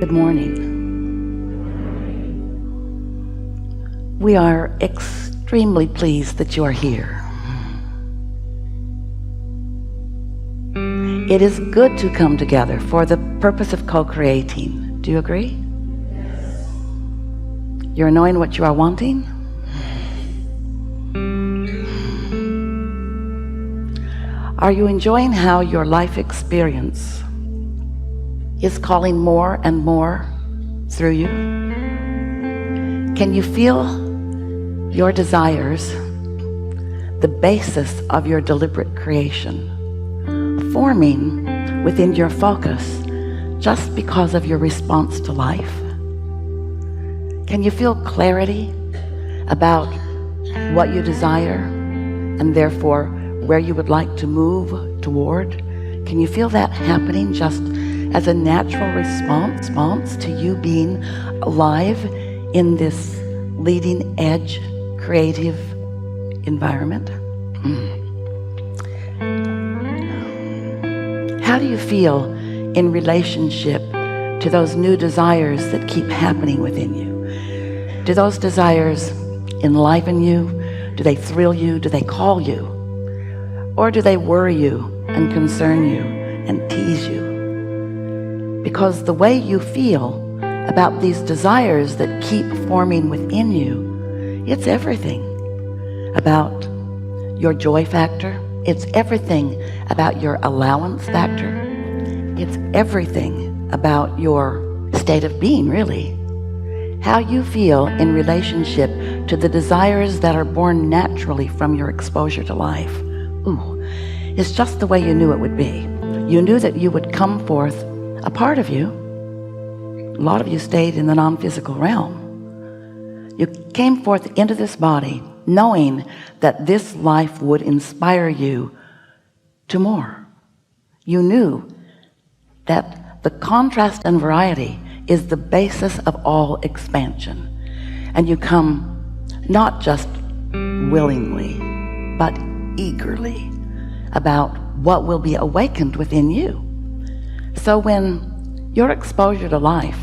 Good morning. We are extremely pleased that you are here. It is good to come together for the purpose of co-creating. Do you agree? Yes. You're knowing what you are wanting? Are you enjoying how your life experience is calling more and more through you? Can you feel your desires, the basis of your deliberate creation, forming within your focus just because of your response to life? Can you feel clarity about what you desire and therefore where you would like to move toward? Can you feel that happening just as a natural response to you being alive in this leading edge creative environment? How do you feel in relationship to those new desires that keep happening within you? Do those desires enliven you? Do they thrill you? Do they call you? Or do they worry you and concern you and tease you? Because the way you feel about these desires that keep forming within you, it's everything about your joy factor. It's everything about your allowance factor. It's everything about your state of being, really. How you feel in relationship to the desires that are born naturally from your exposure to life. It's just the way you knew it would be. You knew that you would come forth a part of you. A lot of you stayed in the non-physical realm. You came forth into this body knowing that this life would inspire you to more. You knew that the contrast and variety is the basis of all expansion. And you come not just willingly, but eagerly about what will be awakened within you. So when your exposure to life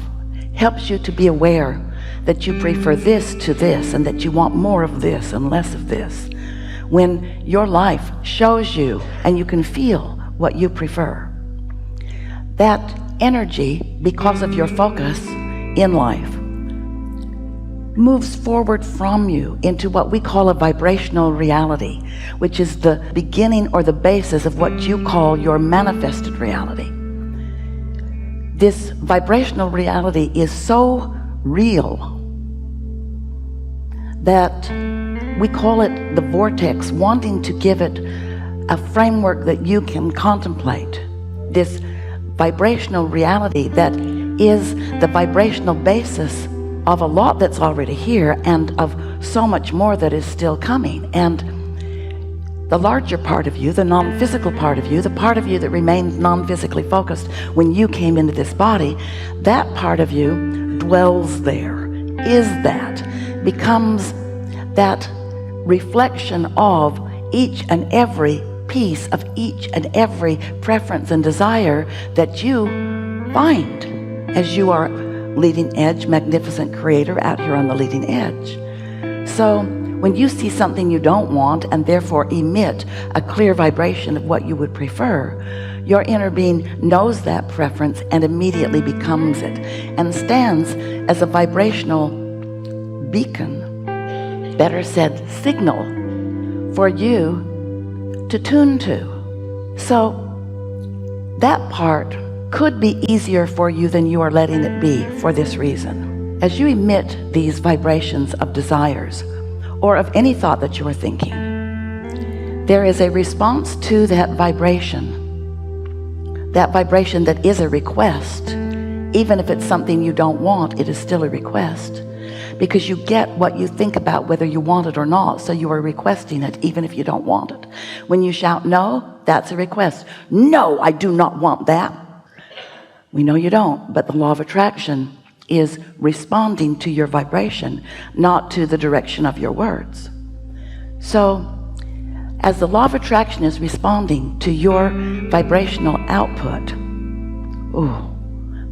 helps you to be aware that you prefer this to this and that you want more of this and less of this, when your life shows you and you can feel what you prefer, that energy, because of your focus in life, moves forward from you into what we call a vibrational reality, which is the beginning or the basis of what you call your manifested reality. This vibrational reality is so real that we call it the vortex, wanting to give it a framework that you can contemplate. This vibrational reality that is the vibrational basis of a lot that's already here and of so much more that is still coming. And the larger part of you, the non-physical part of you, the part of you that remained non-physically focused when you came into this body, that part of you dwells there, is that, becomes that reflection of each and every piece of each and every preference and desire that you find as you are leading edge, magnificent creator out here on the leading edge. So when you see something you don't want and therefore emit a clear vibration of what you would prefer, your inner being knows that preference and immediately becomes it and stands as a vibrational beacon, better said signal, for you to tune to. So that part could be easier for you than you are letting it be for this reason. As you emit these vibrations of desires or of any thought that you are thinking, there is a response to that vibration that is a request. Even if it's something you don't want, it is still a request, because you get what you think about whether you want it or not. So you are requesting it even if you don't want it. When you shout no, that's a request. No, I do not want that. We know you don't, but the law of attraction is responding to your vibration, not to the direction of your words. So as the law of attraction is responding to your vibrational output,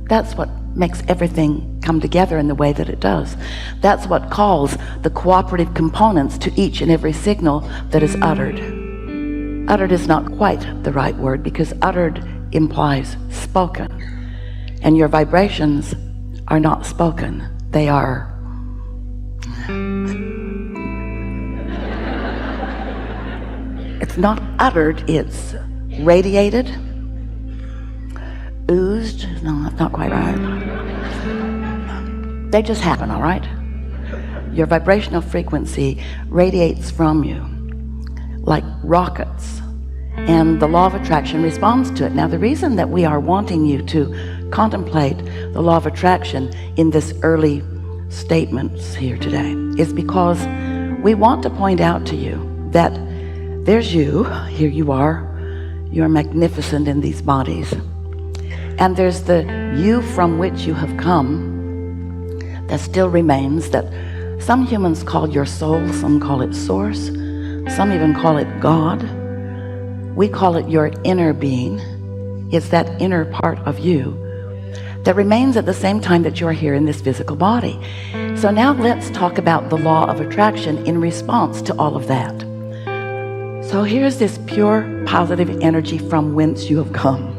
that's what makes everything come together in the way that it does. That's what calls the cooperative components to each and every signal that is uttered. Uttered is not quite the right word, because uttered implies spoken. And your vibrations are not spoken. They are it's not uttered, it's radiated, oozed. No, that's not quite right. They just happen, all right? Your vibrational frequency radiates from you like rockets, and the law of attraction responds to it. Now, the reason that we are wanting you to contemplate the law of attraction in this early statements here today is because we want to point out to you that there's you, here you are magnificent in these bodies, and there's the you from which you have come that still remains, that some humans call your soul, some call it source, some even call it God. We call it your inner being. It's that inner part of you that remains at the same time that you're here in this physical body. So now let's talk about the law of attraction in response to all of that. So here's this pure positive energy from whence you have come.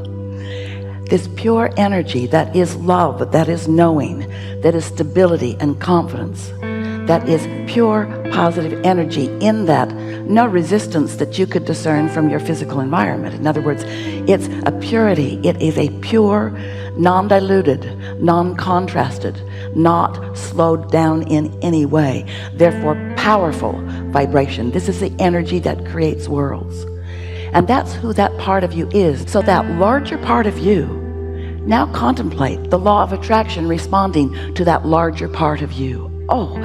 This pure energy that is love, that is knowing, that is stability and confidence, that is pure positive energy, in that no resistance that you could discern from your physical environment. In other words, it's a purity. It is a pure, non-diluted, non-contrasted, not slowed down in any way, therefore powerful vibration. This is the energy that creates worlds. And that's who that part of you is. So that larger part of you, now contemplate the law of attraction responding to that larger part of you. Oh,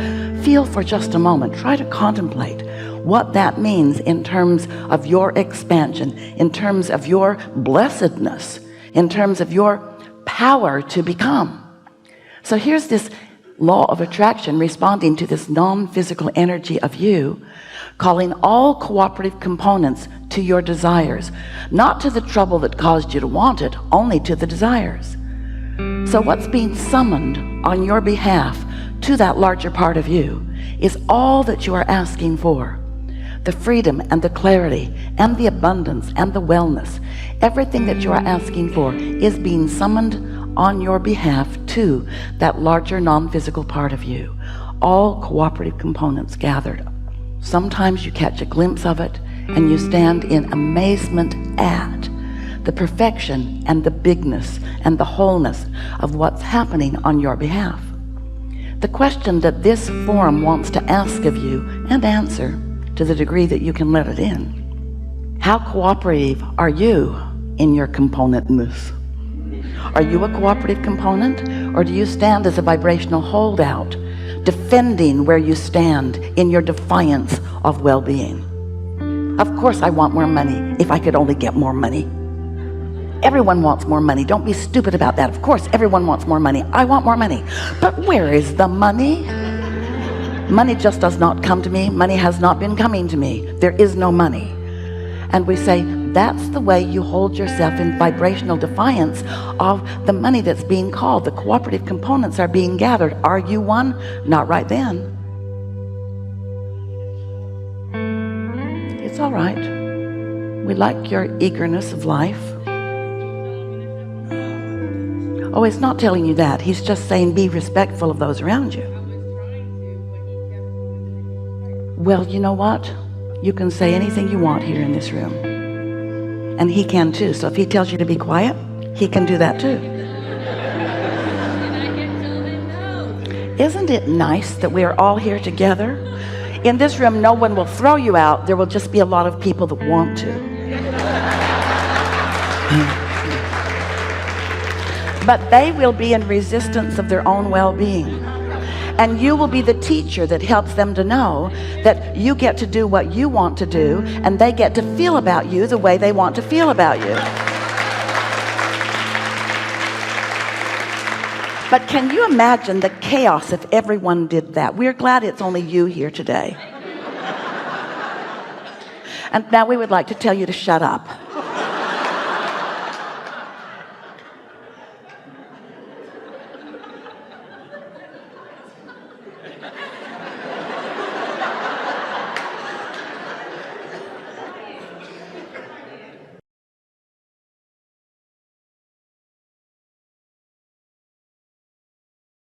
feel for just a moment. Try to contemplate what that means in terms of your expansion, in terms of your blessedness, in terms of your power to become. So here's this law of attraction responding to this non-physical energy of you, calling all cooperative components to your desires, not to the trouble that caused you to want it, only to the desires. So what's being summoned on your behalf to that larger part of you is all that you are asking for. The freedom and the clarity and the abundance and the wellness, everything that you are asking for is being summoned on your behalf to that larger non-physical part of you. All cooperative components gathered. Sometimes you catch a glimpse of it and you stand in amazement at the perfection and the bigness and the wholeness of what's happening on your behalf. The question that this forum wants to ask of you and answer, to the degree that you can let it in: how cooperative are you in your componentness? Are you a cooperative component, or do you stand as a vibrational holdout, defending where you stand in your defiance of well-being? Of course I want more money if I could only get more money. Everyone wants more money. Don't be stupid about that. Of course everyone wants more money. I want more money. But where is the money? Money just does not come to me. Money has not been coming to me. There is no money. And we say, that's the way you hold yourself in vibrational defiance of the money that's being called. The cooperative components are being gathered. Are you one? Not right then. It's all right. We like your eagerness of life. Oh, he's not telling you that. He's just saying be respectful of those around you. Well, you know what? You can say anything you want here in this room. And he can too. So if he tells you to be quiet, he can do that too. Isn't it nice that we are all here together? In this room, no one will throw you out. There will just be a lot of people that want to. But they will be in resistance of their own well-being. And you will be the teacher that helps them to know that you get to do what you want to do, and they get to feel about you the way they want to feel about you. But can you imagine the chaos if everyone did that? We're glad it's only you here today. And now we would like to tell you to shut up.